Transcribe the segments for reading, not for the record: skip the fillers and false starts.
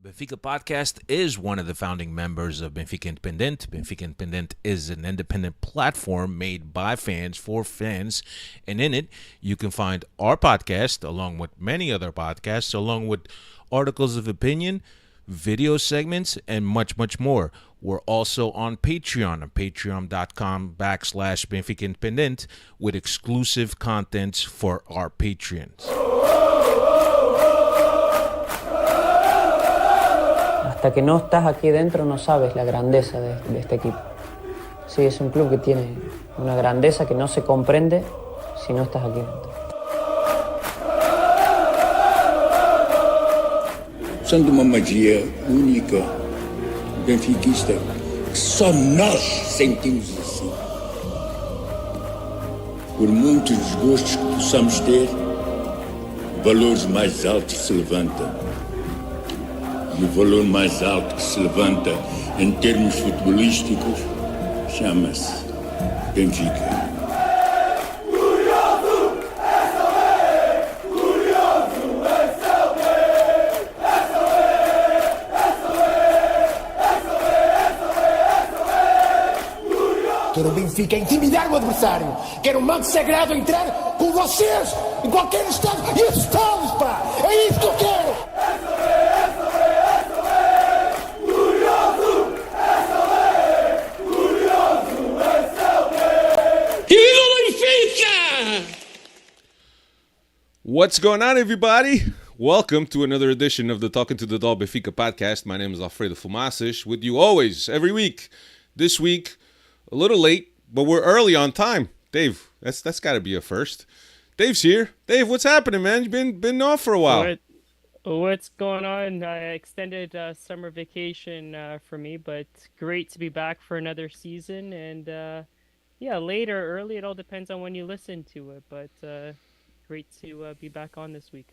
Benfica Podcast is one of the founding members of Benfica Independent. Benfica Independent is an independent platform made by fans for fans. And in it, you can find our podcast, along with many other podcasts, along with articles of opinion, video segments, and much, much more. We're also on patreon.com/Benfica Independent with exclusive contents for our patrons. Hasta que no estás aquí dentro no sabes la grandeza de este equipo. Sí, es un club que tiene una grandeza que no se comprende si no estás aquí dentro. São de uma magia única, benfiquista, que só nós sentimos assim. Por muitos desgostos que possamos ter, valores mais altos se levantam. E o valor mais alto que se levanta em termos futebolísticos chama-se Benfica. Quero o Benfica intimidar o adversário. Quero o manto sagrado entrar com vocês em qualquer estado e assustá-los, pá! É isso que eu quero! What's going on, everybody? Welcome to another edition of the Talking to the Doll Benfica podcast. My name is Alfredo Fumacic, with you always, every week. This week, a little late, but we're early on time. Dave, that's got to be a first. Dave's here. Dave, what's happening, man? You've been off for a while. What's going on? Extended summer vacation for me, but great to be back for another season. And yeah, late or early, it all depends on when you listen to it. But great to be back on this week.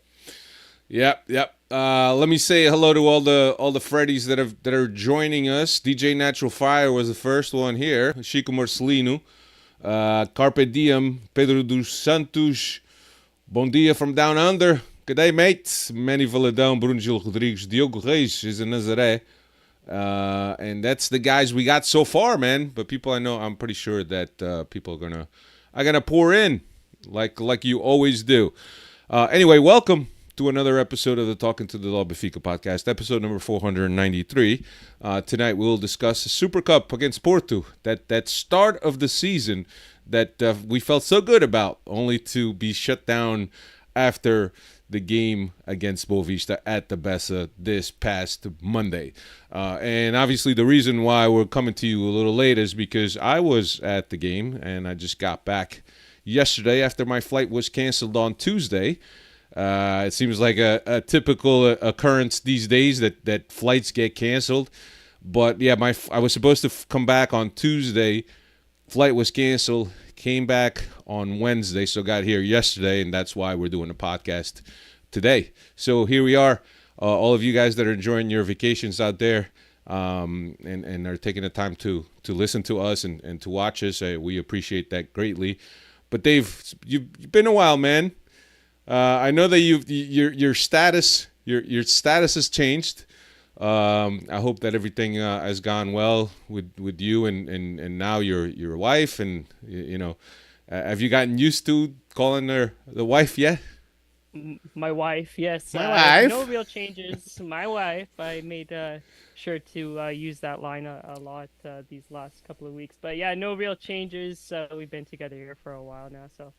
Yep. Let me say hello to all the Freddies that are joining us. DJ Natural Fire was the first one here. Chico Marcelino, Carpe Diem, Pedro dos Santos. Bom dia from down under. Good day, mates. Manny Valadão, Bruno Gil Rodrigues, Diogo Reis is in Nazaré. And that's the guys we got so far, man. But people I know, I'm pretty sure that people are gonna pour in like you always do. Anyway, welcome to another episode of the Talking to the Doll Benfica podcast, episode number 493. Tonight we'll discuss the Super Cup against Porto, that start of the season that we felt so good about, only to be shut down after the game against Boavista at the Bessa this past Monday. And obviously the reason why we're coming to you a little late is because I was at the game and I just got back yesterday after my flight was canceled on Tuesday. It seems like a typical occurrence these days that flights get canceled. But yeah, I was supposed to come back on Tuesday. Flight was canceled. Came back on Wednesday, so got here yesterday, and that's why we're doing a podcast today. So here we are, all of you guys that are enjoying your vacations out there, and are taking the time to listen to us and to watch us. We appreciate that greatly. But Dave, you've been a while, man. I know that your status has changed. I hope that everything has gone well with you and now your wife, and you know, have you gotten used to calling her the wife yet? My wife, yes. My wife. No real changes. My wife. I made sure to use that line a lot these last couple of weeks. But yeah, no real changes. We've been together here for a while now, so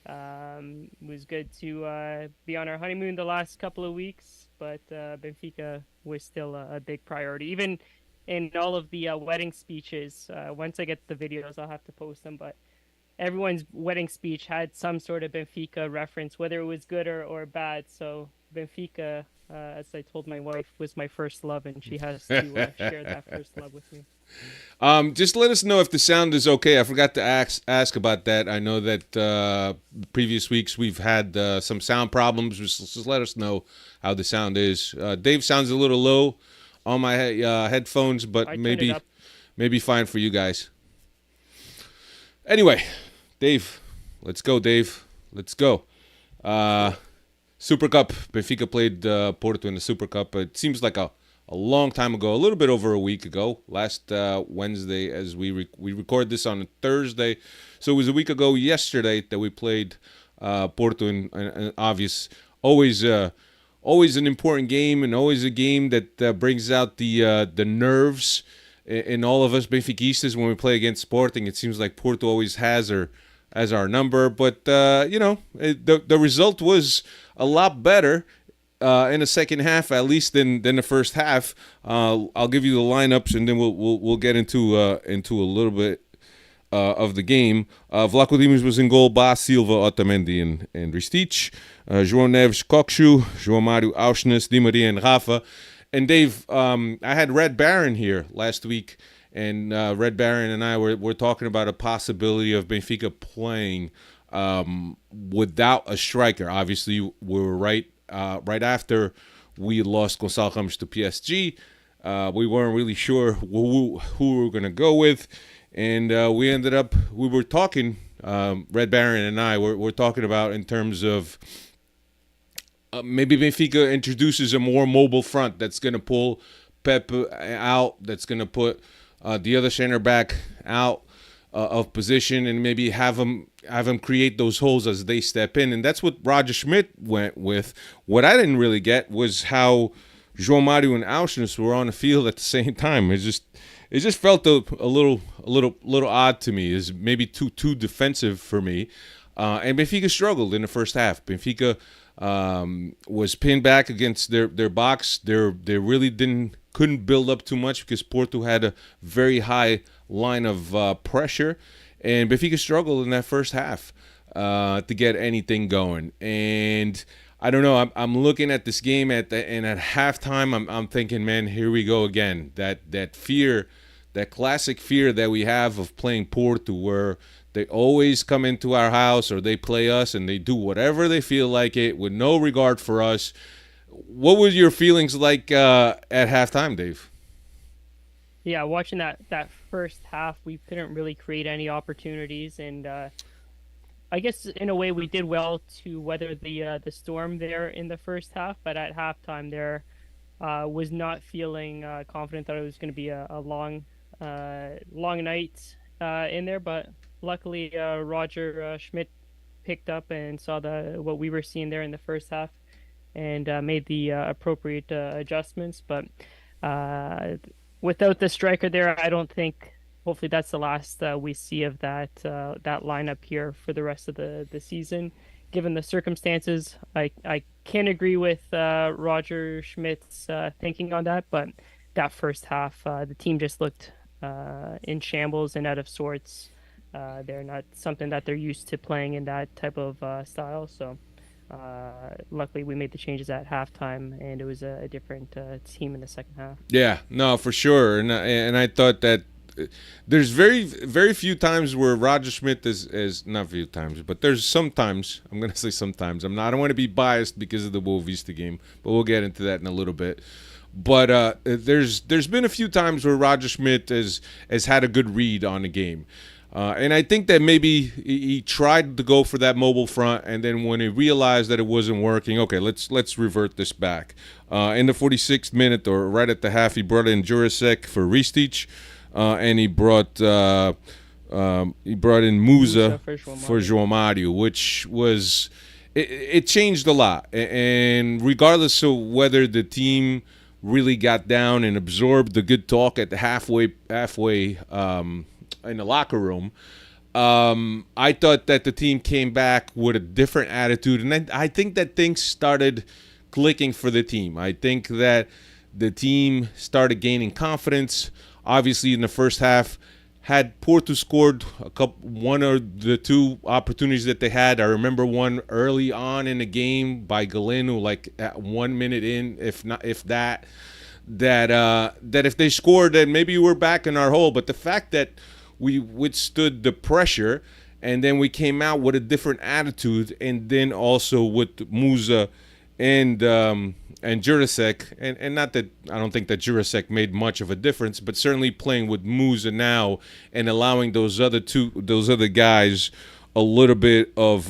it was good to be on our honeymoon the last couple of weeks. But Benfica was still a big priority, even in all of the wedding speeches. Once I get the videos, I'll have to post them. But everyone's wedding speech had some sort of Benfica reference, whether it was good or bad. So Benfica, as I told my wife, was my first love, and she has to share that first love with me. Just let us know if the sound is okay. I forgot to ask about that. I know that previous weeks we've had some sound problems. Just let us know how the sound is. Dave sounds a little low on my headphones, but maybe fine for you guys. Anyway, Dave, let's go, Dave. Let's go. Super Cup. Benfica played Porto in the Super Cup. It seems like a a long time ago, a little bit over a week ago, last Wednesday, as we record this on a Thursday. So it was a week ago yesterday that we played Porto, and obvious, always an important game, and always a game that brings out the nerves in all of us Benfiquistas when we play against Sporting. It seems like Porto always has our number, but the result was a lot better in the second half, at least than the first half. I'll give you the lineups, and then we'll get into a little bit of the game. Vlaco Dimos was in goal, Bas, Silva, Otamendi, and Ristich. João Neves, Kokshu, João Mário, Auschness, Di Maria, and Rafa. And Dave, I had Red Baron here last week, and Red Baron and I were talking about a possibility of Benfica playing without a striker. Obviously, we were right after we lost Gonçalo Ramos to PSG. We weren't really sure who we were going to go with, and we were talking, Red Baron and I were talking about in terms of maybe Benfica introduces a more mobile front that's going to pull Pep out, that's going to put the other center back out of position, and maybe have him create those holes as they step in. And that's what Roger Schmidt went with. What I didn't really get was how João Mário and Auschness were on the field at the same time. It just felt a little odd to me. Is maybe too defensive for me. And Benfica struggled in the first half. Benfica was pinned back against their box. They really couldn't build up too much because Porto had a very high line of pressure, and Benfica struggled in that first half to get anything going. And I don't know. I'm looking at this game and at halftime, I'm thinking, man, here we go again. That fear, that classic fear that we have of playing Porto, where they always come into our house or they play us and they do whatever they feel like it with no regard for us. What were your feelings like at halftime, Dave? Yeah, watching that first half, we couldn't really create any opportunities, and I guess in a way we did well to weather the storm there in the first half. But at halftime, there was not feeling confident that it was going to be a long night in there. But luckily, Roger Schmidt picked up and saw what we were seeing there in the first half, and made the appropriate adjustments. But without the striker there, I don't think. Hopefully, that's the last we see of that lineup here for the rest of the season. Given the circumstances, I can agree with Roger Schmidt's thinking on that. But that first half, the team just looked in shambles and out of sorts. They're not something that they're used to playing in that type of style. So luckily we made the changes at halftime, and it was a different team in the second half. Yeah, no, for sure. And I thought that there's very, very few times where Roger Schmidt is not few times, but there's sometimes, I'm going to say sometimes. I don't want to be biased because of the Boavista game, but we'll get into that in a little bit. But there's been a few times where Roger Schmidt has had a good read on the game. And I think that maybe he tried to go for that mobile front, and then when he realized that it wasn't working, okay, let's revert this back. In the 46th minute, or right at the half, he brought in Jurasek for Ristich, and he brought in Musa for João Mário, which was it changed a lot. And regardless of whether the team really got down and absorbed the good talk at the halfway in the locker room, I thought that the team came back with a different attitude, and I think that things started clicking for the team. I think that the team started gaining confidence. Obviously, in the first half, had Porto scored one or the two opportunities that they had. I remember one early on in the game by Galeno, like at 1 minute in, if that if they scored, then maybe we're back in our hole. But the fact that we withstood the pressure, and then we came out with a different attitude, and then also with Musa and Jurasek, and not that I don't think that Jurasek made much of a difference, but certainly playing with Musa now and allowing those other guys a little bit of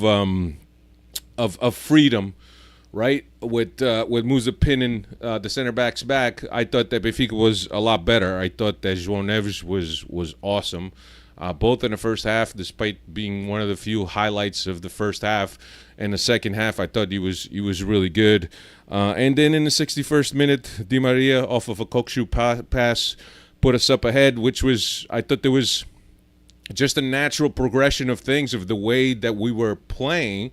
freedom right? With Musa pinning the center backs back, I thought that Benfica was a lot better. I thought that João Neves was awesome, both in the first half, despite being one of the few highlights of the first half. In the second half, I thought he was really good. And then in the 61st minute, Di Maria off of a Kokshu pass put us up ahead, which was, I thought there was just a natural progression of things of the way that we were playing.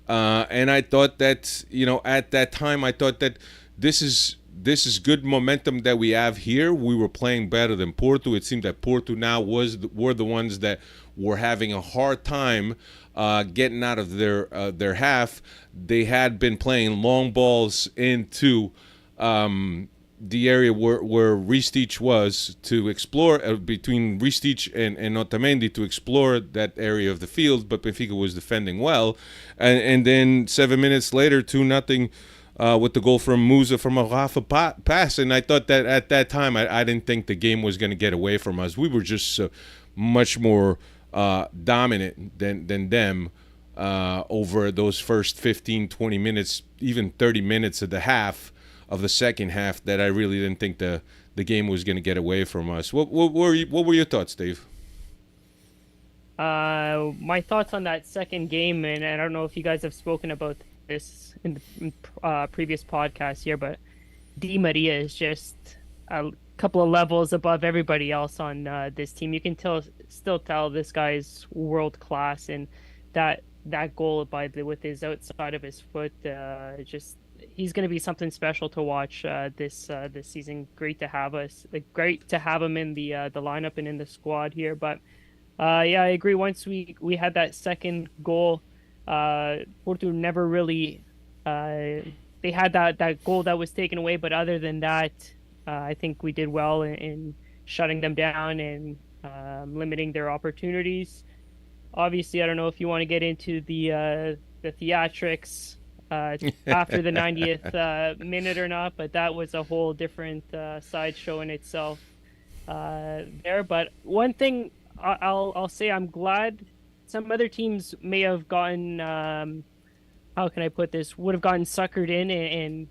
And I thought that, at that time, I thought that this is good momentum that we have here. We were playing better than Porto. It seemed that Porto now were the ones that were having a hard time getting out of their half. They had been playing long balls into the area where Ristich was to explore, between Ristich and Otamendi to explore that area of the field, but Benfica was defending well. And then 7 minutes later, 2-0 with the goal from Musa from a Rafa pass. And I thought that at that time, I didn't think the game was going to get away from us. We were just much more dominant than them over those first 15, 20 minutes, even 30 minutes of the half of the second half, that I really didn't think the game was going to get away from us. What were your thoughts, Dave? My thoughts on that second game, and I don't know if you guys have spoken about this in the previous podcast here, but Di Maria is just a couple of levels above everybody else on this team. You can still tell this guy's world class, and that goal with his outside of his foot, he's going to be something special to watch this season. Great to have him in the lineup and in the squad here. But yeah, I agree. Once we had that second goal, Porto never really they had that goal that was taken away. But other than that, I think we did well in shutting them down and limiting their opportunities. Obviously, I don't know if you want to get into the theatrics after the 90th minute or not, but that was a whole different sideshow in itself there. But one thing I'll say, I'm glad some other teams may have gotten, how can I put this, would have gotten suckered in and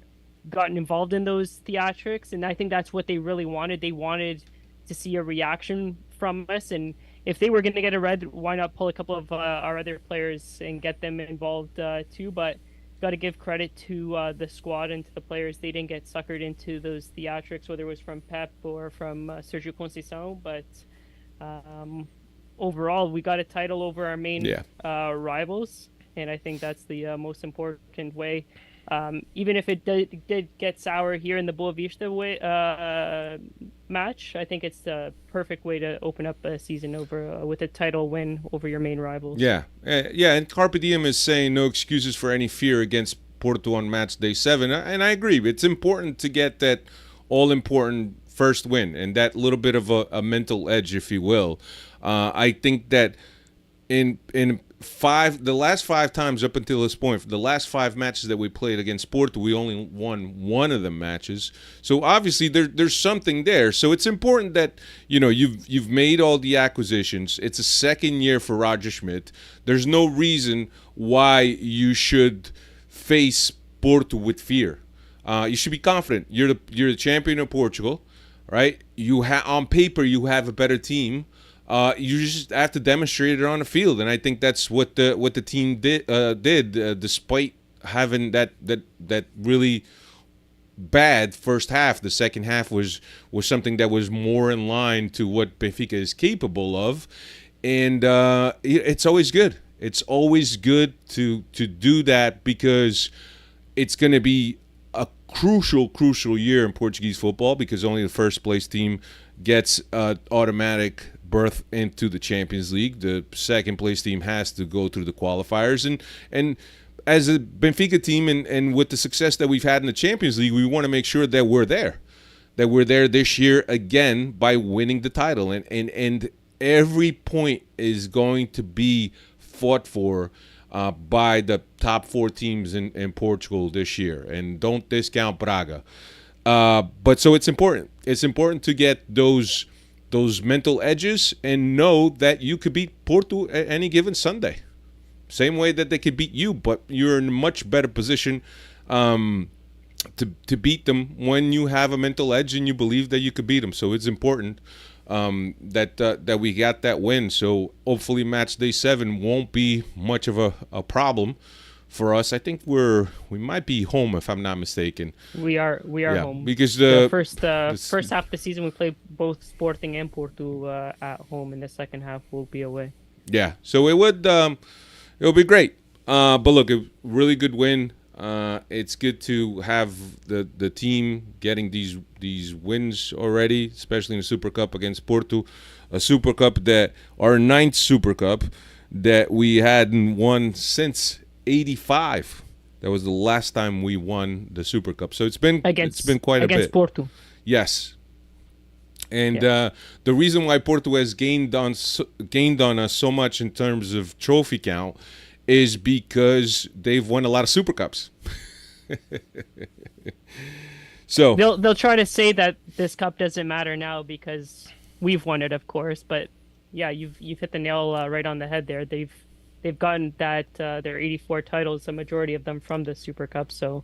gotten involved in those theatrics, and I think that's what they really wanted. They wanted to see a reaction from us, and if they were going to get a red, why not pull a couple of our other players and get them involved too? But got to give credit to the squad and to the players. They didn't get suckered into those theatrics, whether it was from Pep or from Sergio Conceição. But overall, we got a title over our main rivals, and I think that's the most important way. Even if it did get sour here in the Boavista match, I think it's the perfect way to open up a season over with a title win over your main rivals. Yeah. And Carpe Diem is saying no excuses for any fear against Porto on match day 7, and I agree. It's important to get that all-important first win and that little bit of a mental edge, if you will. I think that in the last 5 times up until this point, for the last 5 matches that we played against Porto, we only won one of the matches. So obviously there's something there. So it's important that you've made all the acquisitions. It's a second year for Roger Schmidt. There's no reason why you should face Porto with fear. You should be confident. You're the champion of Portugal, right? On paper you have a better team. You just have to demonstrate it on the field, and I think that's what the team did despite having that really bad first half. The second half was something that was more in line to what Benfica is capable of, and it's always good. It's always good to do that, because it's going to be a crucial year in Portuguese football, because only the first place team gets automatic berth into the Champions League. The second place team has to go through the qualifiers, and as a Benfica team and with the success that we've had in the Champions League, we want to make sure that we're there this year again by winning the title, and every point is going to be fought for by the top 4 teams in Portugal this year, and don't discount Braga. But so it's important to get those mental edges and know that you could beat Porto any given Sunday. Same way that they could beat you, but you're in a much better position to beat them when you have a mental edge and you believe that you could beat them. So it's important that we got that win. So hopefully match day 7 won't be much of a problem for us. I think we might be home if I'm not mistaken. We are home because the first half of the season we play both Sporting and Porto at home, and the second half will be away. Yeah, so it would be great. But look, a really good win. It's good to have the team getting these wins already, especially in the Super Cup against Porto, a Super Cup that our 9th Super Cup that we hadn't won since '85. That was the last time we won the Super Cup. So it's been quite a bit against Porto. Yes. And the reason why Porto has gained on us so much in terms of trophy count is because they've won a lot of Super Cups. So they'll try to say that this cup doesn't matter now because we've won it, of course. But yeah, you've hit the nail right on the head there. They've gotten that their 84 titles, a majority of them from the Super Cup. So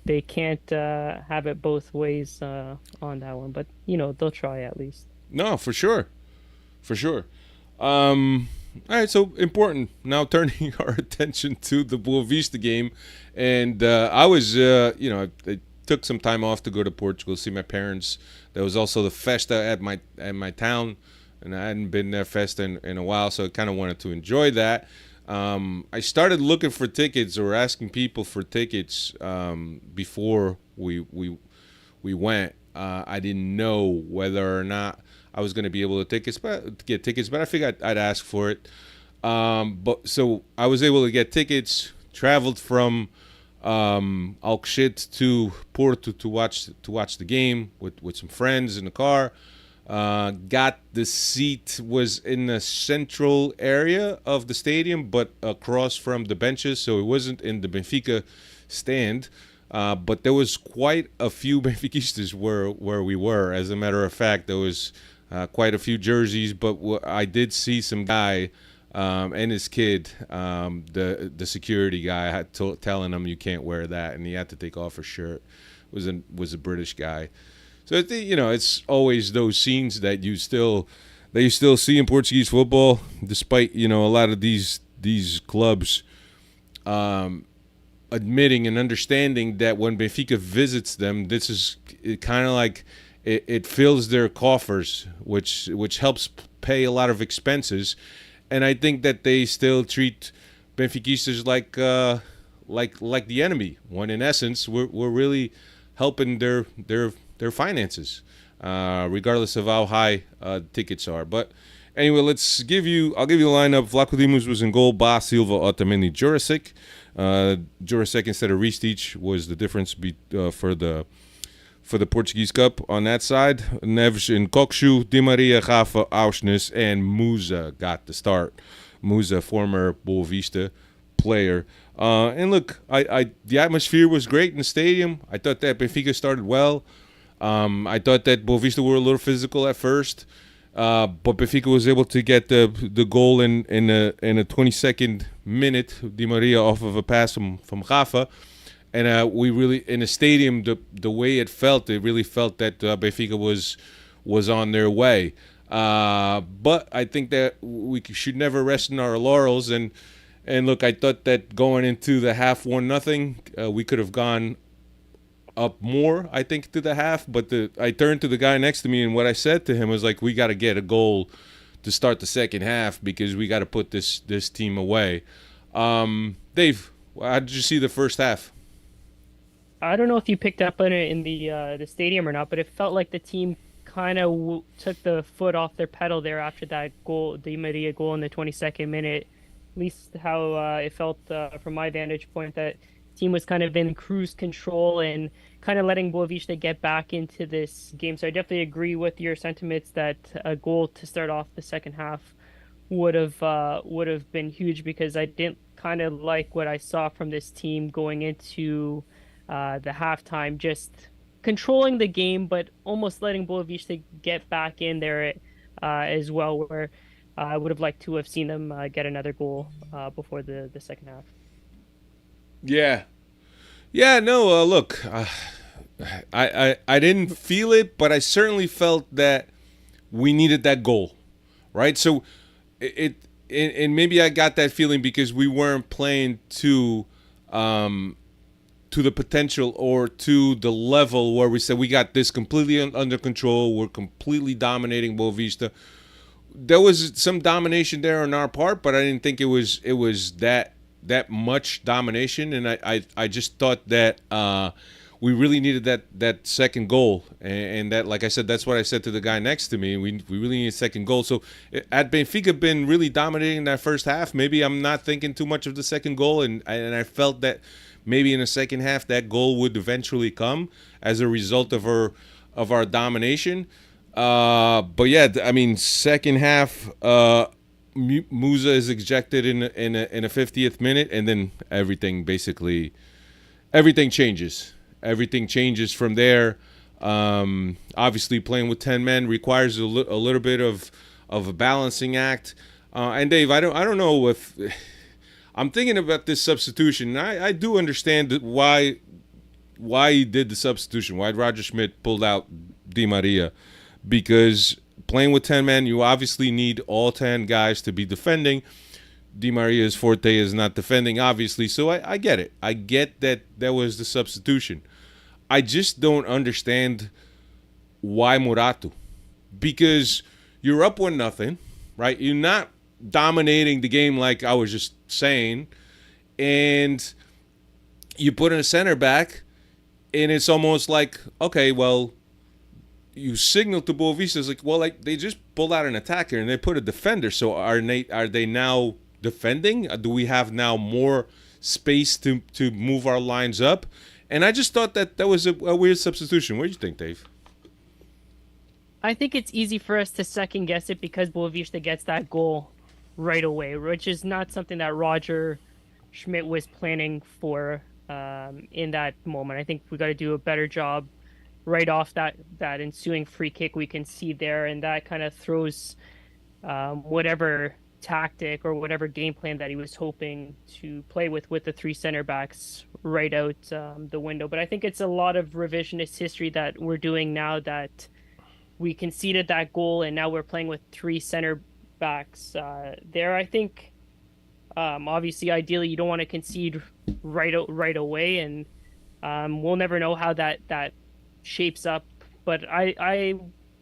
they can't have it both ways on that one. But they'll try at least. No, for sure. All right, so important. Now turning our attention to the Boavista game, and I was, I took some time off to go to Portugal, see my parents. There was also the festa at my town, and I hadn't been there festa in a while, so I kind of wanted to enjoy that. I started looking for tickets or asking people for tickets before we went. I didn't know whether or not I was going to be able to get tickets, but I figured I'd ask for it. But so I was able to get tickets. Traveled from Alcochete to Porto to watch the game with some friends in the car. Got the seat, was in the central area of the stadium, but across from the benches, so it wasn't in the Benfica stand. But there was quite a few Benfiquistas where we were. As a matter of fact, there was quite a few jerseys, but I did see some guy and his kid, the security guy, had telling him you can't wear that, and he had to take off his shirt. Was a British guy. So it's always those scenes that you still see in Portuguese football, despite a lot of these clubs admitting and understanding that when Benfica visits them, this is kind of like it fills their coffers, which helps pay a lot of expenses, and I think that they still treat Benfiquistas like the enemy, when in essence we're really helping their finances, regardless of how high tickets are. But anyway, I'll give you the lineup. Vlaco Dimos was in goal. Ba, Silva, Otamendi, Jurasek. Jurasek instead of Ristich was the difference for the Portuguese Cup on that side. Neves and Kokshu, Di Maria, Rafa, Auschnitz, and Musa got the start. Musa, former Boavista player. And look, the atmosphere was great in the stadium. I thought that Benfica started well. I thought that Boavista were a little physical at first, but Benfica was able to get the goal in a 22nd minute. Di Maria off of a pass from Rafa. And we really, in the stadium, the way it really felt that Benfica was on their way. But I think that we should never rest in our laurels. And look, I thought that going into the half 1-0, we could have gone up more, I think, to the half. But I turned to the guy next to me, and what I said to him was like, we got to get a goal to start the second half because we got to put this team away. Dave, how did you see the first half? I don't know if you picked up on it in the stadium or not, but it felt like the team kind of took the foot off their pedal there after that goal, Di Maria goal in the 22nd minute. At least how it felt from my vantage point, that team was kind of in cruise control and kind of letting Boavista get back into this game. So I definitely agree with your sentiments that a goal to start off the second half would have been huge, because I didn't kind of like what I saw from this team going into the halftime, just controlling the game, but almost letting Boavista get back in there as well, where I would have liked to have seen them get another goal before the second half. Yeah. Yeah, no, look, I didn't feel it, but I certainly felt that we needed that goal, right? So it and maybe I got that feeling because we weren't playing to the potential or to the level where we said we got this completely under control. We're completely dominating Boavista. There was some domination there on our part, but I didn't think it was that much domination, and I just thought that we really needed that second goal, and that, like I said, that's what I said to the guy next to me. We really need a second goal. So at Benfica, been really dominating that first half. Maybe I'm not thinking too much of the second goal, and I felt that maybe in the second half that goal would eventually come as a result of our domination. But yeah, I mean, second half, Musa is ejected in a 50th minute, and then everything changes. Everything changes from there. Obviously, playing with 10 men requires a little bit of a balancing act. And Dave, I don't know if I'm thinking about this substitution. I do understand why he did the substitution. Why Roger Schmidt pulled out Di Maria, because playing with 10 men, you obviously need all 10 guys to be defending. Di Maria's forte is not defending, obviously, so I get it. I get that was the substitution. I just don't understand why Muratu, because you're up 1-0, right? You're not dominating the game like I was just saying, and you put in a center back, and it's almost like, okay, well, you signal to Boavista, it's like, well, like they just pulled out an attacker and they put a defender. So are they now defending? Do we have now more space to move our lines up? And I just thought that was a weird substitution. What do you think, Dave? I think it's easy for us to second guess it because Boavista gets that goal right away, which is not something that Roger Schmidt was planning for in that moment. I think we got to do a better job right off that ensuing free kick we can see there, and that kind of throws whatever tactic or whatever game plan that he was hoping to play with the three center backs right out the window. But I think it's a lot of revisionist history that we're doing now that we conceded that goal and now we're playing with three center backs there. I think obviously, ideally, you don't want to concede right away, and we'll never know how that shapes up. But I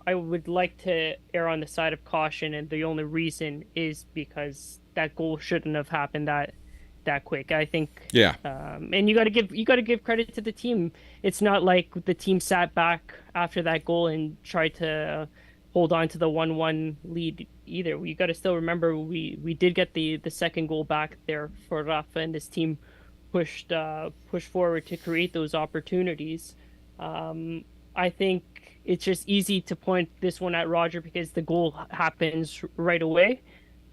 would like to err on the side of caution, and the only reason is because that goal shouldn't have happened that quick. I think. Yeah. And you got to give credit to the team. It's not like the team sat back after that goal and tried to hold on to the 1-1 lead either. We got to still remember we did get the second goal back there for Rafa, and this team pushed forward to create those opportunities. I think it's just easy to point this one at Roger because the goal happens right away.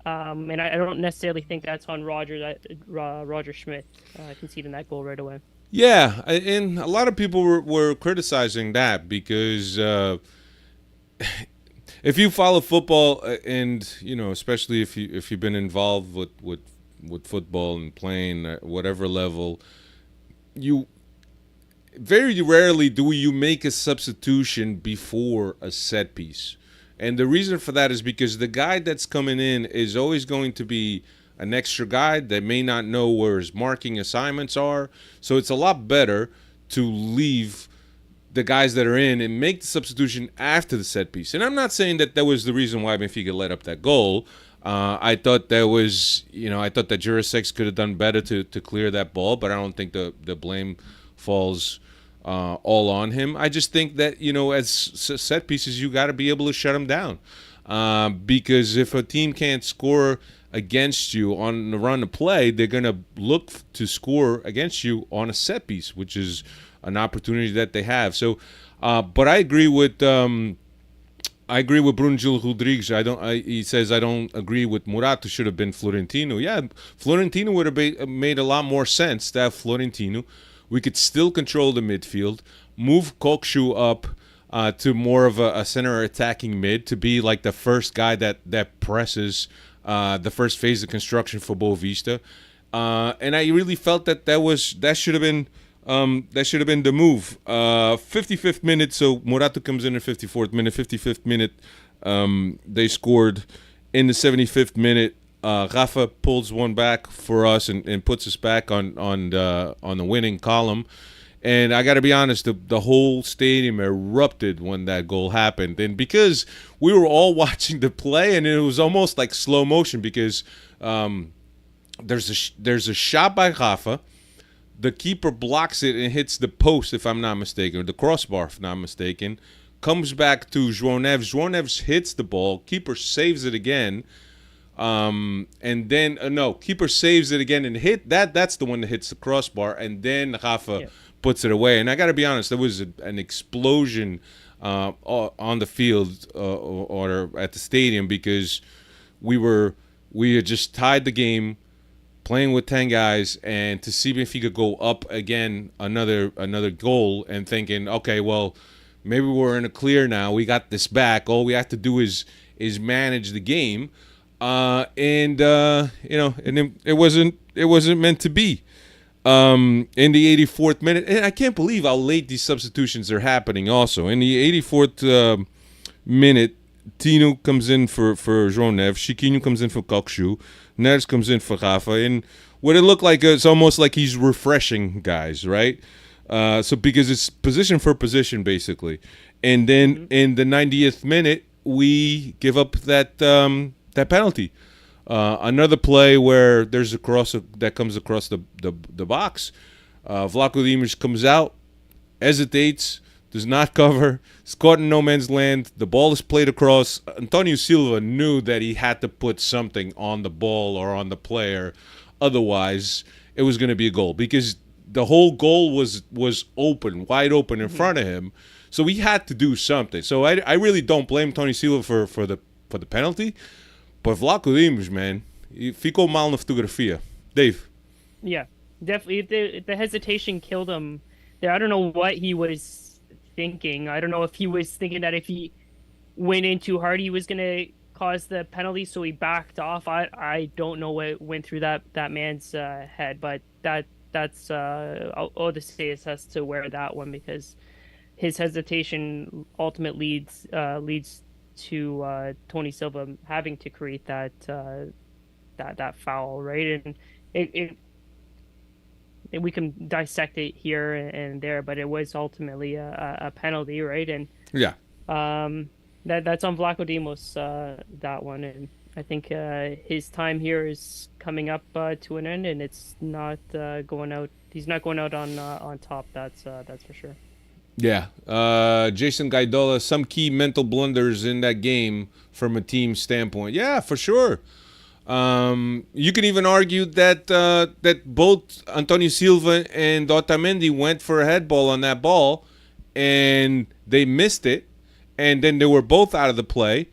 And I don't necessarily think that's on Roger Schmidt conceding that goal right away. Yeah, and a lot of people were criticizing that because if you follow football and especially if you've been involved with football and playing at whatever level, you very rarely do you make a substitution before a set piece. And the reason for that is because the guy that's coming in is always going to be an extra guy that may not know where his marking assignments are. So it's a lot better to leave the guys that are in and make the substitution after the set piece. And I'm not saying that was the reason why Benfica let up that goal. I thought that Jurasek could have done better to clear that ball, but I don't think the blame falls all on him. I just think that, as set pieces, you got to be able to shut them down. Because if a team can't score against you on the run of play, they're going to look to score against you on a set piece, which is an opportunity that they have. So, but I agree with Bruno Gil Rodrigues. He says I don't agree with Muratu. Should have been Florentino. Yeah, Florentino would have made a lot more sense to have Florentino. We could still control the midfield, move Kokshu up to more of a center attacking mid to be like the first guy that presses the first phase of construction for Boavista. And I really felt that should have been That should have been the move. 55th minute, so Morato comes in 54th minute. 55th minute, they scored. In the 75th minute, Rafa pulls one back for us and puts us back on the winning column. And I got to be honest, the whole stadium erupted when that goal happened. And because we were all watching the play, and it was almost like slow motion because there's a shot by Rafa. The keeper blocks it and hits the post, if I'm not mistaken, or the crossbar, if I'm not mistaken. Comes back to João Neves. João Neves hits the ball. Keeper saves it again. And then, keeper saves it again and hit. That's the one that hits the crossbar. And then Rafa puts it away. And I got to be honest, there was an explosion on the field or at the stadium because we had just tied the game, playing with 10 guys, and to see Benfica go up again, another goal, and thinking, okay, well, maybe we're in a clear now. We got this back. All we have to do is manage the game, and it wasn't meant to be. In the 84th minute, and I can't believe how late these substitutions are happening. Also, in the 84th minute, Tino comes in for João Neves. Chiquinho comes in for Kokshu. Neres comes in for Rafa. And what it looked like, it's almost like he's refreshing guys, right? So because it's position for position, basically. And then in the 90th minute, we give up that penalty. Another play where there's a cross that comes across the box. Vlaco Dimos comes out, hesitates, does not cover. It's caught in no man's land. The ball is played across. Antonio Silva knew that he had to put something on the ball or on the player. Otherwise, it was going to be a goal because the whole goal was open, wide open in front of him. So he had to do something. So I really don't blame Tony Silva for the penalty. But Vlaco Dimos, man, ficou mal na fotografia. Dave. Yeah, definitely. The hesitation killed him there. I don't know what he was thinking. I don't know if he was thinking that if he went in too hard, he was going to cause the penalty, so he backed off. I don't know what went through that man's head, but that's I'll just say it has to wear that one because his hesitation ultimately leads to Tony Silva having to create that foul, right? And it we can dissect it here and there, but it was ultimately a penalty, right? And yeah, that's on Vlaco Dimos, that one, and I think his time here is coming up to an end, and it's not going out. He's not going out on top. That's for sure. Yeah, Jason Gaidola, some key mental blunders in that game from a team standpoint. Yeah, for sure. You can even argue that both Antonio Silva and Otamendi went for a head ball on that ball, and they missed it, and then they were both out of the play,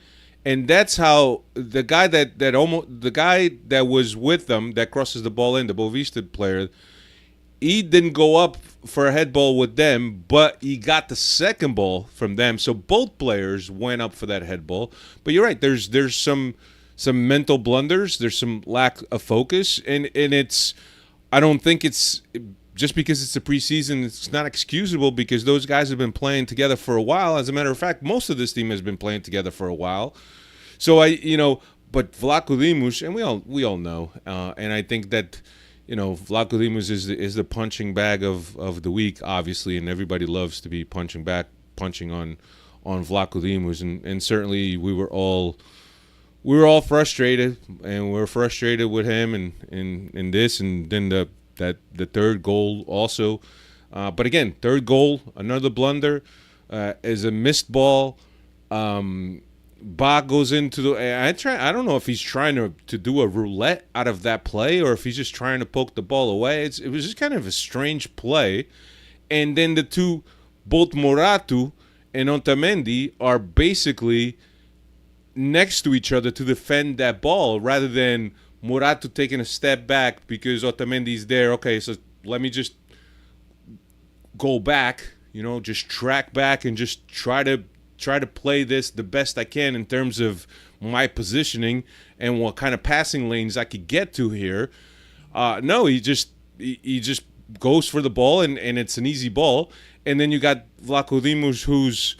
and that's how the guy that was with them that crosses the ball in, the Boavista player, he didn't go up for a head ball with them, but he got the second ball from them. So both players went up for that head ball. But you're right. There's some mental blunders. There's some lack of focus, and it's. I don't think it's just because it's a preseason. It's not excusable because those guys have been playing together for a while. As a matter of fact, most of this team has been playing together for a while. So but Vlaco Dimos, and we all know, and I think that. Vlaco Dimos is the punching bag of the week, obviously, and everybody loves to be punching on Vlaco Dimos, and certainly we were all frustrated, and we're frustrated with him and this, and then the third goal also, but again, third goal, another blunder, is a missed ball. Bach goes into the. I don't know if he's trying to do a roulette out of that play or if he's just trying to poke the ball away. It was just kind of a strange play, and then the two, both Morato and Otamendi, are basically next to each other to defend that ball rather than Morato taking a step back because Otamendi's there. Okay, so let me just go back. Just track back and just try to play this the best I can in terms of my positioning and what kind of passing lanes I could get to here. No, he just goes for the ball, and it's an easy ball. And then you got Vlaco Dimos, who's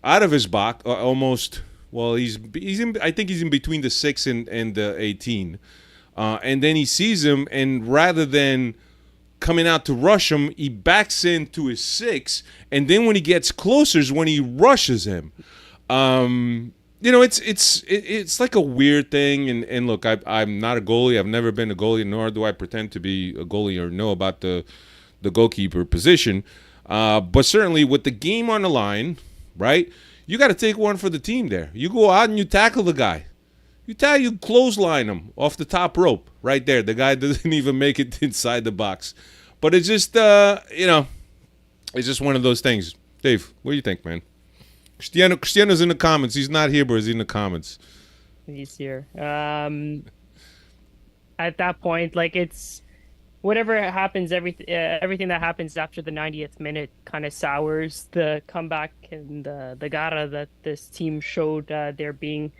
out of his box almost. Well, he's in. I think he's in between the 6 and the 18. And then he sees him, and rather than coming out to rush him, he backs into his 6, and then when he gets closer is when he rushes him. It's like a weird thing. And look, I'm not a goalie. I've never been a goalie, nor do I pretend to be a goalie or know about the goalkeeper position. But certainly with the game on the line, right, you got to take one for the team there. You go out and you tackle the guy. You clothesline him off the top rope right there. The guy doesn't even make it inside the box. But it's just, it's just one of those things. Dave, what do you think, man? Cristiano's in the comments. He's not here, but he's in the comments. He's here. At that point, like, it's whatever happens, everything that happens after the 90th minute kind of sours the comeback and the gara that this team showed. There being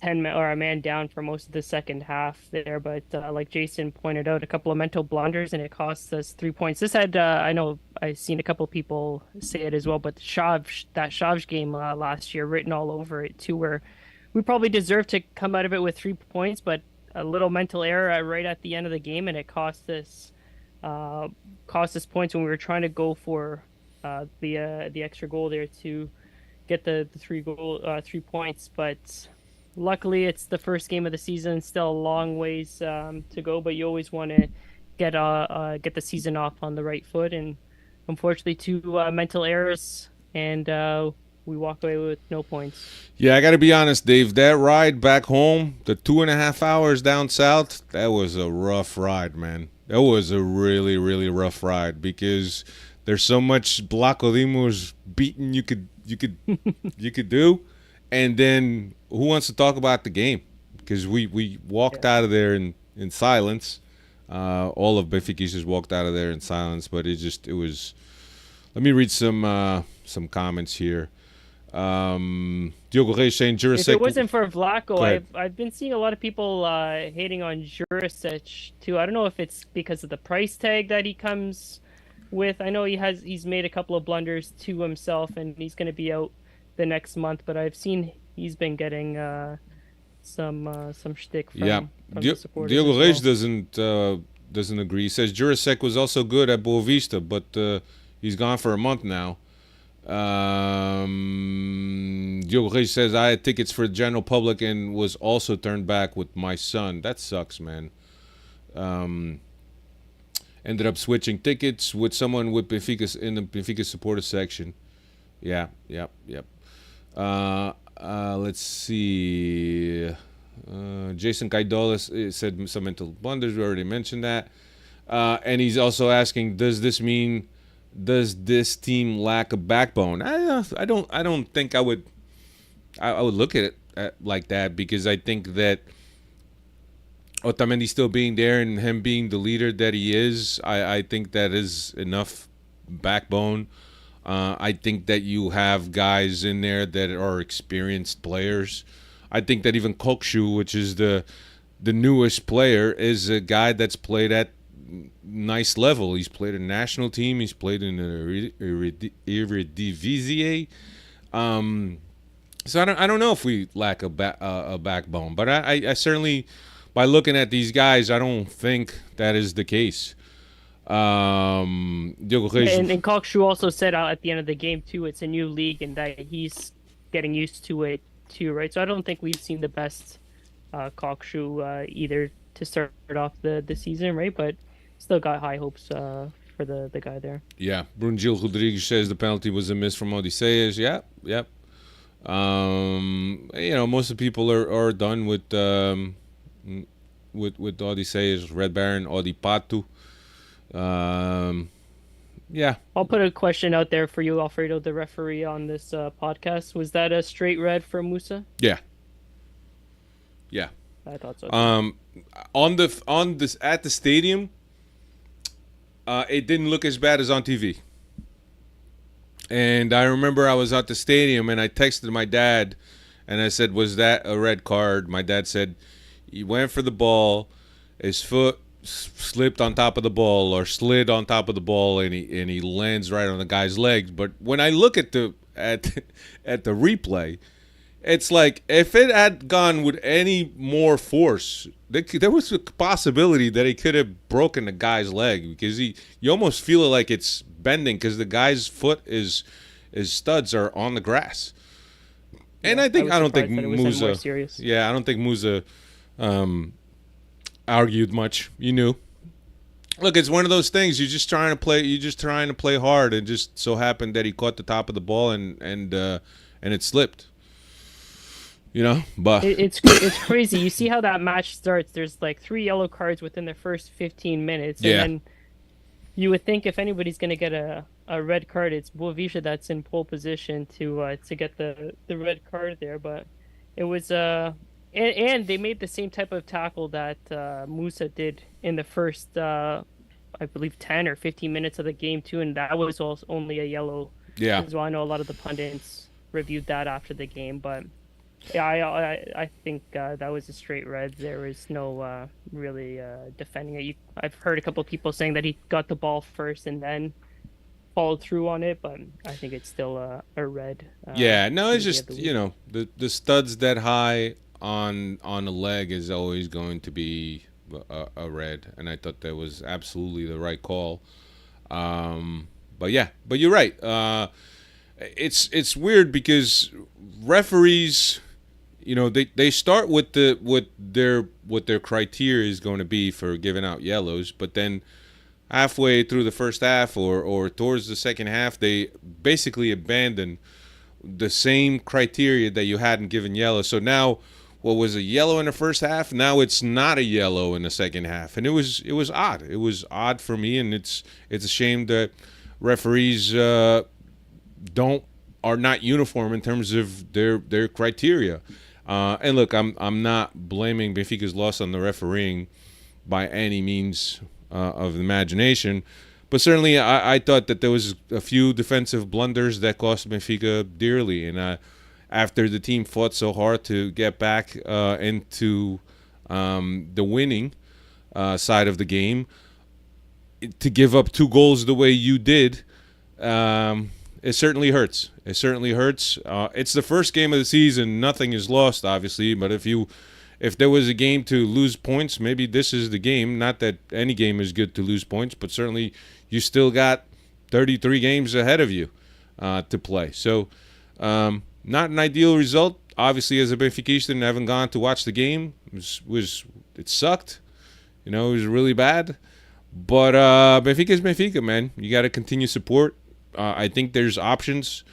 10 or a man down for most of the second half there, but like Jason pointed out, a couple of mental blunders and it cost us 3 points. This had I know I've seen a couple of people say it as well, but that Chaves game last year written all over it too, where we probably deserved to come out of it with 3 points, but a little mental error right at the end of the game, and it cost us points when we were trying to go for the extra goal there to get the 3 points, but luckily, it's the first game of the season. Still a long ways to go, but you always want to get the season off on the right foot. And unfortunately, 2 mental errors, and we walk away with no points. Yeah, I got to be honest, Dave. That ride back home, the 2.5 hours down south, that was a rough ride, man. That was a really, really rough ride because there's so much Vlaco Dimos beating you could do, and then who wants to talk about the game? Because we walked out of there in silence. All of Benfica walked out of there in silence, but it was. Let me read some comments here. Diogo Reis saying Jurasek. If it wasn't for Vlaco, I've been seeing a lot of people hating on Jurasek too. I don't know if it's because of the price tag that he comes with. I know he's made a couple of blunders to himself, and he's going to be out the next month. But I've seen he's been getting some shtick from the supporters. Diogo Reis doesn't agree. He says Jurasek was also good at Boavista, but he's gone for a month now. Diogo Reis says I had tickets for the general public and was also turned back with my son. That sucks, man. Ended up switching tickets with someone with Benfica in the Benfica supporter section. Yep. Let's see. Jason Kaidola said some mental blunders. We already mentioned that. And he's also asking, does this team lack a backbone? I don't think I would look at it like that, because I think that Otamendi still being there and him being the leader that he is, I think that is enough backbone. I think that you have guys in there that are experienced players. I think that even Kokshu, which is the newest player, is a guy that's played at nice level. He's played in a national team. He's played in the Eredivisie. So I don't know if we lack a backbone, but I certainly, by looking at these guys, I don't think that is the case. And Kokshu also said at the end of the game too, it's a new league and that he's getting used to it too, right? So I don't think we've seen the best Kokshu either to start off the season, right? But still got high hopes for the guy there. Yeah, Brunjil Rodrigues says the penalty was a miss from Odysseus. Yep. Most of the people are done with Odysseus, Red Baron, Odipatu. Yeah. I'll put a question out there for you, Alfredo, the referee on this podcast. Was that a straight red for Musa? Yeah. I thought so. On this at the stadium, it didn't look as bad as on TV. And I remember I was at the stadium and I texted my dad and I said, "Was that a red card?" My dad said, "He went for the ball. His foot slipped on top of the ball or slid on top of the ball, and he lands right on the guy's legs. But when I look at the at the replay, it's like if it had gone with any more force, there was a possibility that he could have broken the guy's leg, because you almost feel like it's bending because the guy's foot is his studs are on the grass. And Yeah, I don't think surprised that it wasn't more Musa. serious. Yeah, I don't think Musa argued much. You knew. Look, it's one of those things. You're just trying to play. You're just trying to play hard, and just so happened that he caught the top of the ball and it slipped. You know, but It's crazy. You see how that match starts. There's like 3 yellow cards within the first 15 minutes, and Yeah. then you would think if anybody's going to get a red card, it's Boavista that's in pole position to get the red card there. But it was and they made the same type of tackle that Musa did in the first I believe 10 or 15 minutes of the game too, and that was also only a yellow. yeah, As well, I know a lot of the pundits reviewed that after the game, but yeah, I think that was a straight red. There was no really defending it. I've heard a couple of people saying that he got the ball first and then followed through on it, but I think it's still a red. yeah. No, it's maybe just of the you know the studs that high on the leg is always going to be a red, and I thought that was absolutely the right call. But yeah, but you're right. It's weird because referees, you know, they start with what their criteria is going to be for giving out yellows, but then halfway through the first half or towards the second half, they basically abandon the same criteria that you hadn't given yellow. So now, what was a yellow in the first half, now it's not a yellow in the second half, and it was odd. It was odd for me, and it's a shame that referees are not uniform in terms of their criteria. And look, I'm not blaming Benfica's loss on the refereeing by any means of the imagination, but certainly I thought that there was a few defensive blunders that cost Benfica dearly, and after the team fought so hard to get back into the winning side of the game, to give up 2 goals the way you did, it certainly hurts. It certainly hurts. It's the first game of the season. Nothing is lost, obviously. But if there was a game to lose points, maybe this is the game. Not that any game is good to lose points, but certainly you still got 33 games ahead of you to play. So not an ideal result. Obviously, as a Benfiquista, having gone to watch the game, it sucked. You know, it was really bad. But Benfica is Benfica, man. You got to continue support. I think there's options.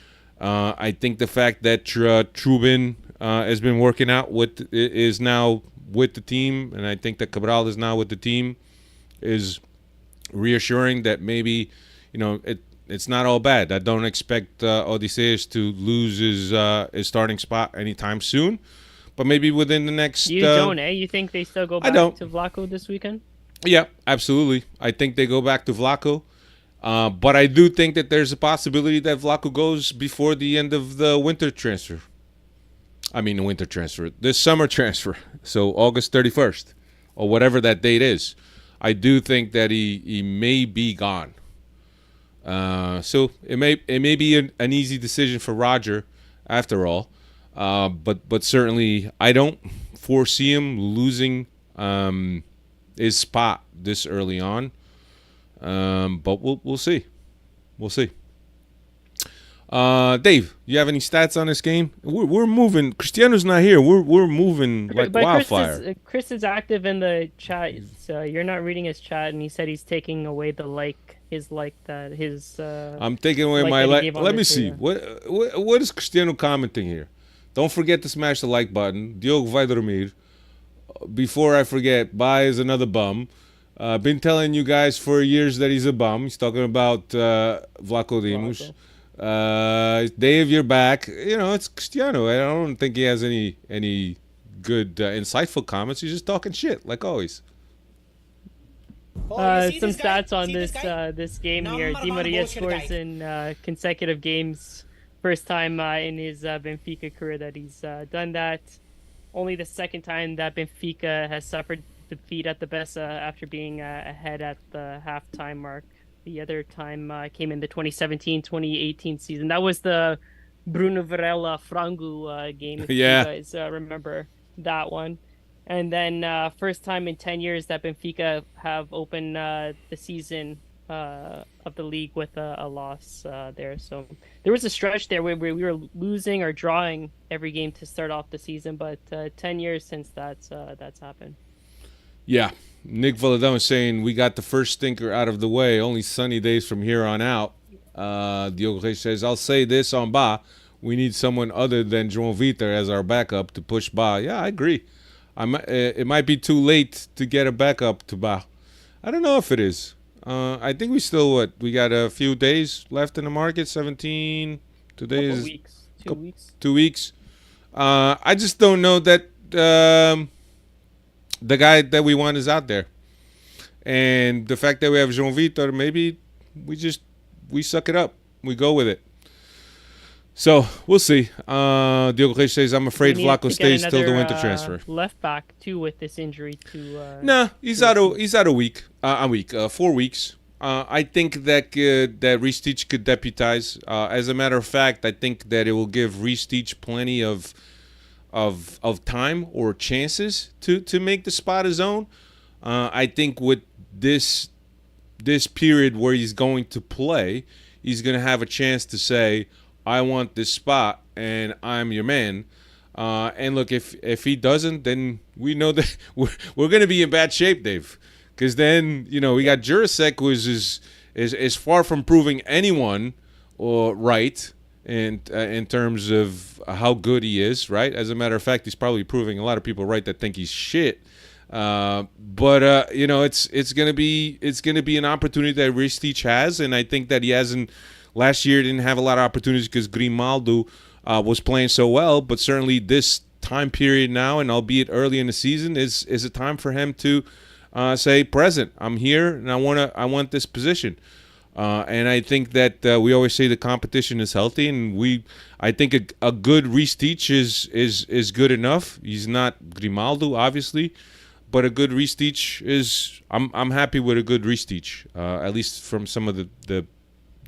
I think the fact that Trubin has been working out is now with the team, and I think that Cabral is now with the team, is reassuring that maybe, you know, it's not all bad. I don't expect Odysseus to lose his starting spot anytime soon, but maybe within the next. You don't, eh? You think they still go back don't. to Vlaco this weekend? Yeah, absolutely. I think they go back to Vlaco. But I do think that there's a possibility that Vlaco goes before the end of the winter transfer. I mean, the winter transfer. This summer transfer. So August 31st or whatever that date is. I do think that he may be gone. So it may be an easy decision for Roger after all. But certainly I don't foresee him losing his spot this early on. But we'll see. We'll see. Dave, you have any stats on this game? We're moving. Cristiano's not here. We're moving like But wildfire. Chris is active in the chat. So you're not reading his chat, and he said he's taking away his. I'm taking away like my that he like. gave on Let the me see. Twitter. What is Cristiano commenting here? Don't forget to smash the like button. Diogo vai dormir. Before I forget, Bai is another bum. Been telling you guys for years that he's a bum. He's talking about Vlaco Dimos. Dave, you're back. You know, it's Cristiano. I don't think he has any good insightful comments. He's just talking shit like always. Some stats on this game here. Di Maria scores in consecutive games. First time in his Benfica career that he's done that. Only the second time that Benfica has suffered defeat at the Bessa after being ahead at the halftime mark. The other time came in the 2017-2018 season. That was the Bruno Varela Frangu game, if you Yeah. guys remember that one. And then first time in 10 years that Benfica have opened the season of the league with a loss there. So there was a stretch there where we were losing or drawing every game to start off the season, but 10 years since that's happened. Yeah. Nick Valadon is saying we got the first stinker out of the way. Only sunny days from here on out. Diogo Reis says, I'll say this on Ba. We need someone other than João Vitor as our backup to push Ba. Yeah, I agree. It might be too late to get a backup to Ba. I don't know if it is. I think we still, we got a few days left in the market, 17. Today is weeks. 2 weeks. 2 weeks. I just don't know that the guy that we want is out there. And the fact that we have João Vitor, maybe we suck it up. We go with it. So, we'll see. Diogo Reis says, I'm afraid Vlaco stays till the winter transfer. Left back, too, with this injury to... Nah, he's out a week. 4 weeks. I think that that Ristich could deputize. As a matter of fact, I think that it will give Ristich plenty of time or chances to make the spot his own. I think with this period where he's going to play, he's going to have a chance to say, I want this spot and I'm your man. And look, if he doesn't, then we know that we're going to be in bad shape, Dave. Because then, we got Jurasek, who is far from proving anyone right in terms of how good he is, right? As a matter of fact, he's probably proving a lot of people right that think he's shit. But it's gonna be an opportunity that Ristich has, and I think that he hasn't. Last year didn't have a lot of opportunities because Grimaldo was playing so well, but certainly this time period now, and albeit early in the season, is a time for him to say, "Present, I'm here, and I want this position." And I think that we always say the competition is healthy, and I think a good Ristich is good enough. He's not Grimaldo, obviously, but a good Ristich is. I'm happy with a good Ristich, at least from some of the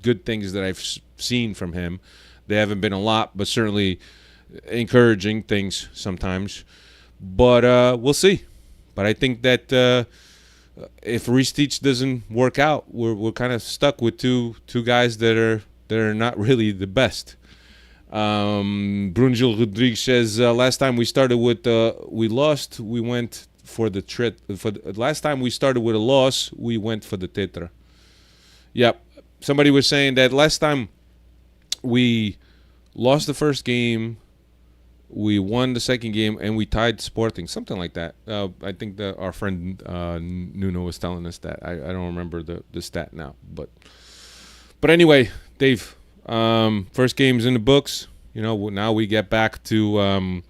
good things that I've seen from him. They haven't been a lot, but certainly encouraging things sometimes. But we'll see. But I think that if Ristich doesn't work out, we're kind of stuck with two guys that are not really the best. Brunjil Rodrigues says last time we started with we lost, we went for the last time we started with a loss, we went for the tetra. Yep. Somebody was saying that last time we lost the first game, we won the second game, and we tied Sporting, something like that. I think that our friend Nuno was telling us that. I don't remember the stat now, but anyway, Dave, first game's in the books. Now we get back to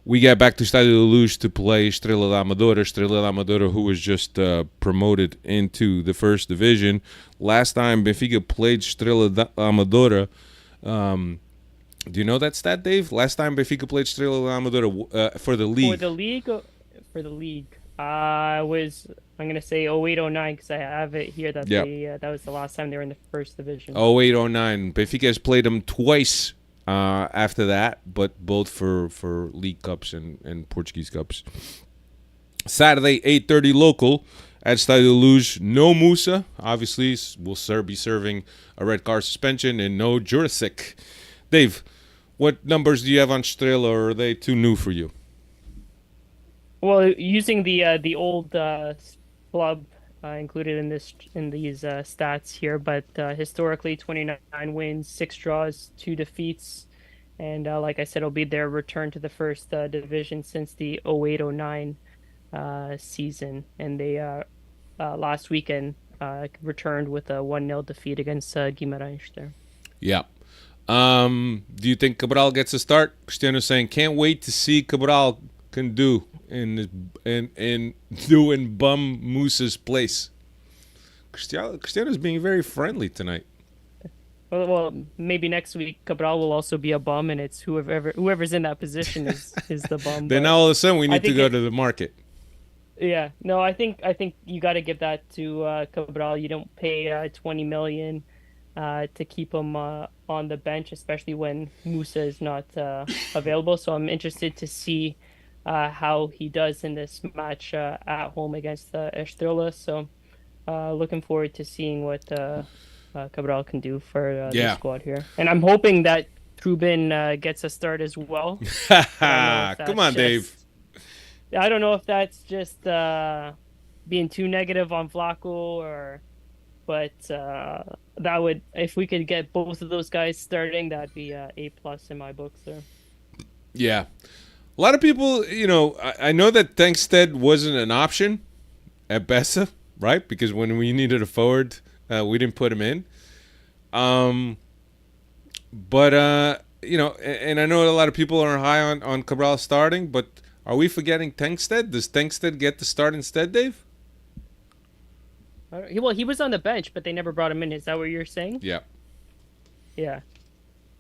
Estádio da Luz to play Estrela da Amadora, who was just promoted into the first division. Last time Benfica played Estrela da Amadora, do you know that stat, Dave? Last time Benfica played Estrela da Amadora for the league. For the league. I'm going to say 08-09 because I have it here that that was the last time they were in the first division. 08-09. Benfica has played them twice after that, but both for League Cups and Portuguese Cups. Saturday, 8:30 local at Estádio da Luz. No Musa, obviously, will be serving a red card suspension, and no Jurasek. Dave, what numbers do you have on Estrela, or are they too new for you? Well, using the old club included in these stats here, but historically 29 wins, 6 draws, 2 defeats, and like I said, it'll be their return to the first division since the 08-09 season, and they last weekend returned with a 1-0 defeat against Guimarães there. Yeah. Do you think Cabral gets a start? Cristiano saying, can't wait to see Cabral can do in Bum Musa's place. Cristiano's being very friendly tonight. Well, maybe next week Cabral will also be a bum, and it's whoever's in that position is the bum. Then all of a sudden we need to go to the market. Yeah, no, I think you got to give that to Cabral. You don't pay 20 million to keep him on the bench, especially when Musa is not available. So I'm interested to see how he does in this match at home against Estrela. So looking forward to seeing what Cabral can do for the Yeah. squad here. And I'm hoping that Trubin gets a start as well. But I don't know if Come that's on, Dave. just I don't know if that's just being too negative on Flacco or but that would if we could get both of those guys starting, that'd be A plus in my books there. Yeah. A lot of people, I know that Tankstead wasn't an option at Bessa, right? Because when we needed a forward, we didn't put him in. But and I know a lot of people are high on Cabral starting, but are we forgetting Tankstead? Does Tankstead get the start instead, Dave? Well, he was on the bench, but they never brought him in. Is that what you're saying? Yeah. Yeah.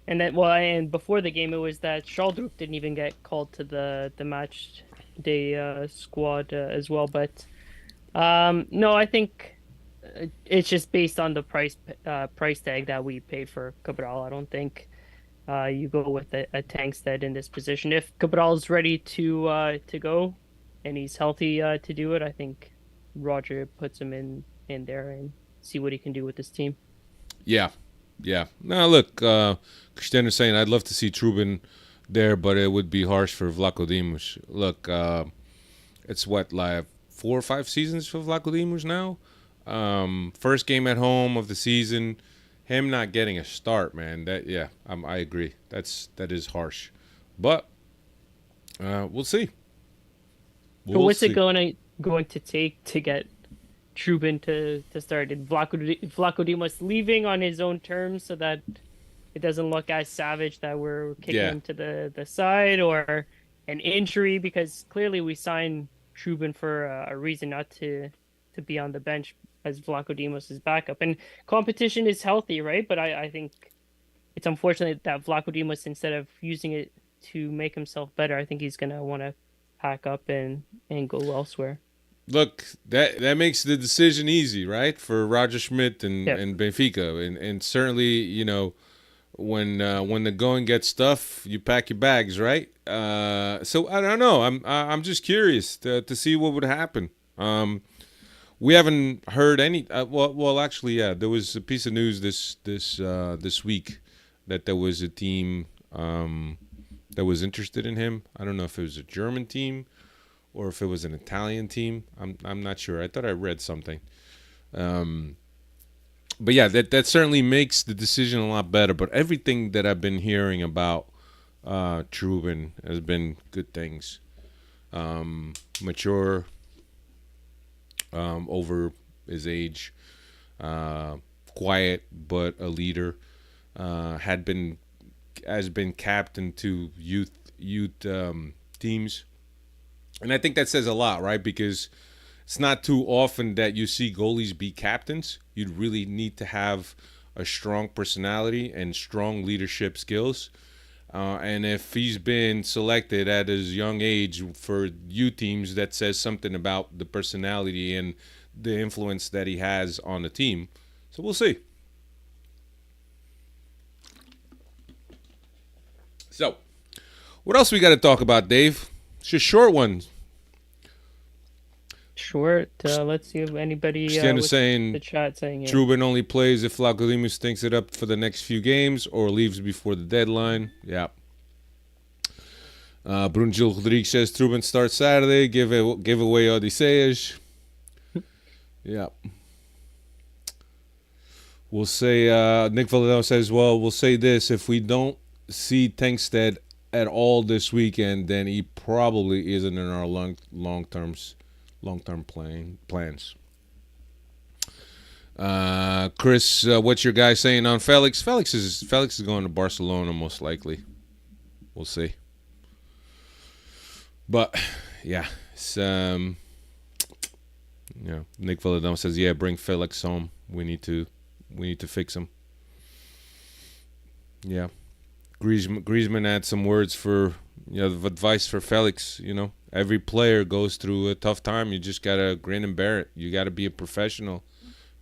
And then, well, and before the game, it was that Schaldrup didn't even get called to the match day squad as well. But no, I think it's just based on the price tag that we paid for Cabral. I don't think you go with a Tankstead in this position. If Cabral's ready to go and he's healthy to do it, I think Roger puts him in there and see what he can do with this team. Yeah. Yeah. Now, look, Christian is saying I'd love to see Trubin there, but it would be harsh for Vlaco Dimos. Look, it's what, like 4 or 5 seasons for Vlaco Dimos now? First game at home of the season. Him not getting a start, man. I agree. That is harsh. But we'll see. But what's it going to take to get Trubin to start? Did Vlaco Dimos leaving on his own terms so that it doesn't look as savage that we're kicking him to the side, or an injury? Because clearly we signed Trubin for a reason, not to be on the bench as Vlaco Dimos' backup. And competition is healthy, right? But I think it's unfortunate that Vlaco Dimos, instead of using it to make himself better, I think he's going to want to pack up and go elsewhere. Look, that makes the decision easy, right, for Roger Schmidt and Benfica, and certainly, when the going gets tough, you pack your bags, right? So I don't know. I'm just curious to see what would happen. We haven't heard any. Well, actually, yeah, there was a piece of news this week that there was a team that was interested in him. I don't know if it was a German team or if it was an Italian team. I'm not sure. I thought I read something. But yeah, that certainly makes the decision a lot better. But everything that I've been hearing about Trubin has been good things. Mature, over his age, quiet but a leader. Has been captain to youth teams. And I think that says a lot, right? Because it's not too often that you see goalies be captains. You'd really need to have a strong personality and strong leadership skills. And if he's been selected at his young age for youth teams, that says something about the personality and the influence that he has on the team. So we'll see. So, what else we got to talk about, Dave? It's just short ones. Short. Let's see if anybody saying the chat saying it. Trubin only plays if Vlaco Dimos stinks it up for the next few games or leaves before the deadline. Yeah. Brunjil Rodrigues says Trubin starts Saturday. Give away Odysseus. Yeah. We'll say Nick Valadão says, well, we'll say this: if we don't see Tankstead at all this weekend, then he probably isn't in our long-term plans. Chris, what's your guy saying on Felix? Felix is going to Barcelona most likely. We'll see. But yeah, it's, Nick Valadão says, yeah, bring Felix home. We need to fix him. Yeah. Griezmann had some words for, of advice for Felix, Every player goes through a tough time. You just gotta grin and bear it. You gotta be a professional.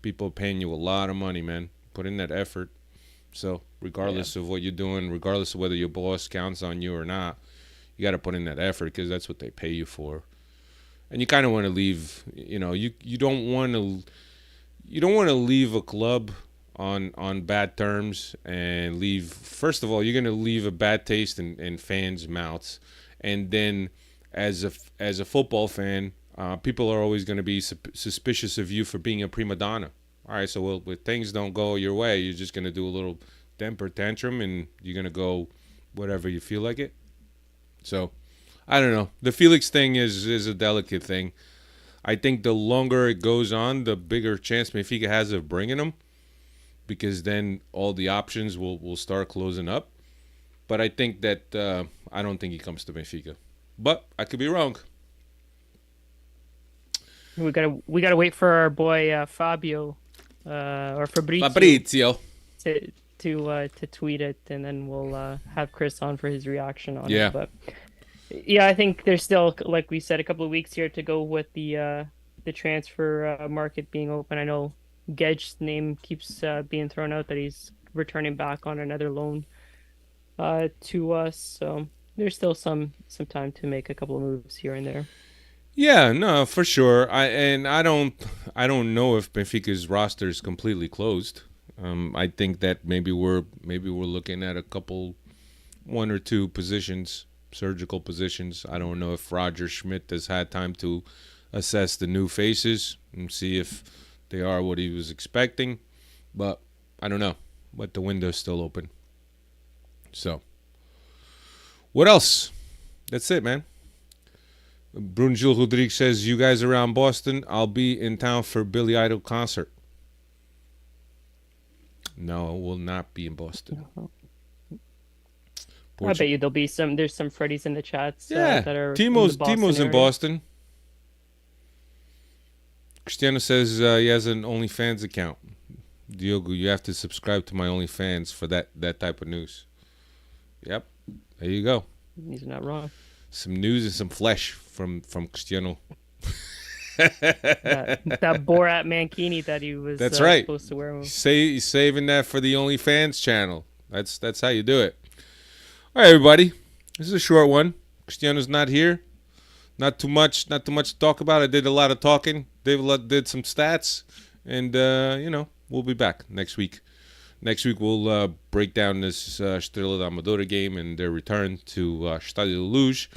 People paying you a lot of money, man. Put in that effort. So regardless of what you're doing, regardless of whether your boss counts on you or not, you got to put in that effort because that's what they pay you for. And you kind of want to leave. You know, you don't want to leave a club on bad terms and leave. First of all, you're gonna leave a bad taste in fans' mouths, and then as a football fan, people are always going to be suspicious of you for being a prima donna. All right, so if things don't go your way, you're just going to do a little temper tantrum, and you're going to go whatever you feel like it. So, I don't know. The Felix thing is a delicate thing. I think the longer it goes on, the bigger chance Benfica has of bringing him, because then all the options will start closing up. But I think that I don't think he comes to Benfica. But I could be wrong. We gotta wait for our boy Fabio or Fabrizio to tweet it, and then we'll have Chris on for his reaction on it. But yeah, I think there's still, like we said, a couple of weeks here to go with the transfer market being open. I know Gedge's name keeps being thrown out that he's returning back on another loan to us, so there's still some time to make a couple of moves here and there. Yeah, no, for sure. I don't know if Benfica's roster is completely closed. I think that maybe we're looking at one or two positions, surgical positions. I don't know if Roger Schmidt has had time to assess the new faces and see if they are what he was expecting, but I don't know. But the window's still open. So, what else? That's it, man. Brunjil Rodriguez says, you guys around Boston, I'll be in town for Billy Idol concert. No, I will not be in Boston. I bet you there's some Freddies in the chats that are Timo's in Boston. Cristiano says he has an OnlyFans account. Diogo, you have to subscribe to my OnlyFans for that type of news. Yep, there you go. He's not wrong. Some news and some flesh from Cristiano. that Borat mankini that he was supposed to wear. He's saving that for the OnlyFans channel. That's how you do it. All right, everybody. This is a short one. Cristiano's not here. Not too much to talk about. I did a lot of talking. Did some stats, and we'll be back next week. Next week we'll break down this Estrela da Amadora game and their return to Estádio da Luz.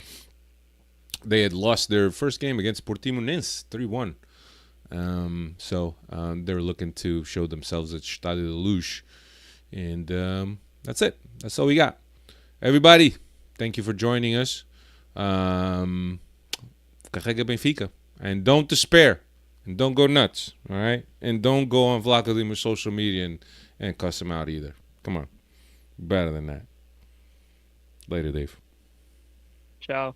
They had lost their first game against Portimonense 3-1. So they're looking to show themselves at Estádio da Luz. And that's it. That's all we got. Everybody, thank you for joining us. Carrega Benfica. And don't despair. And don't go nuts. All right? And don't go on Vlaco Lima's social media and cuss him out either. Come on. Better than that. Later, Dave. Ciao.